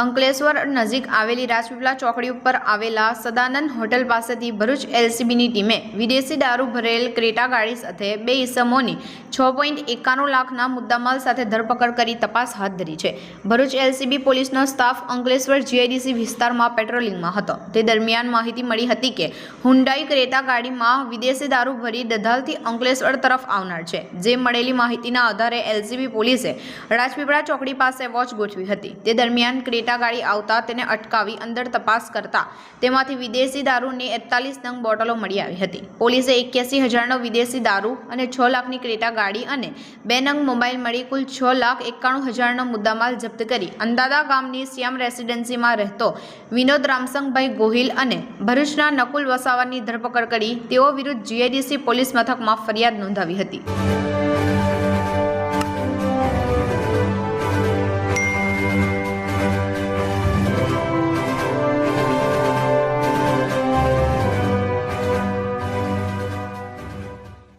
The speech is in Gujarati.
અંકલેશ્વર નજીક આવેલી રાજપીપળા ચોકડી ઉપર આવેલા સદાનંદ હોટલ પાસેથી ભરૂચ એલસીબીની ટીમે વિદેશી દારૂ ભરેલ ક્રેટા ગાડી સાથે 2 ઈસમોની 6.91 લાખના મુદ્દામાલ સાથે ધરપકડ કરી તપાસ હાથ ધરી છે। ભરૂચ એલસીબી પોલીસનો સ્ટાફ અંકલેશ્વર જીઆઈડીસી વિસ્તારમાં પેટ્રોલિંગમાં હતો। તે દરમિયાન માહિતી મળી હતી કે હુન્ડાઈ ક્રેટા ગાડીમાં વિદેશી દારૂ ભરી દધાલથી અંકલેશ્વર તરફ આવનાર છે। જે મળેલી માહિતીના આધારે એલસીબી પોલીસે રાજપીપળા ચોકડી પાસે વોચ ગોઠવી હતી। તે દરમિયાન ક્રેટા ગાડી આવતા તેને અટકાવી અંદર તપાસ કરતા તેમાંથી વિદેશી દારૂની 41 નંગ બોટલો મળી આવી હતી। પોલીસે 81,000નો વિદેશી દારૂ અને 6 લાખની ક્રેટા ગાડી અને 2 નંગ મોબાઈલ મળી કુલ 6,91,000નો મુદ્દામાલ જપ્ત કરી અંદાદા ગામની શ્યામ રેસિડેન્સીમાં રહેતો વિનોદ રામસંગભાઈ ગોહિલ અને ભરૂચના નકુલ વસાવાની ધરપકડ કરી તેઓ વિરુદ્ધ જીઆઈડીસી પોલીસ મથકમાં ફરિયાદ નોંધાવી હતી।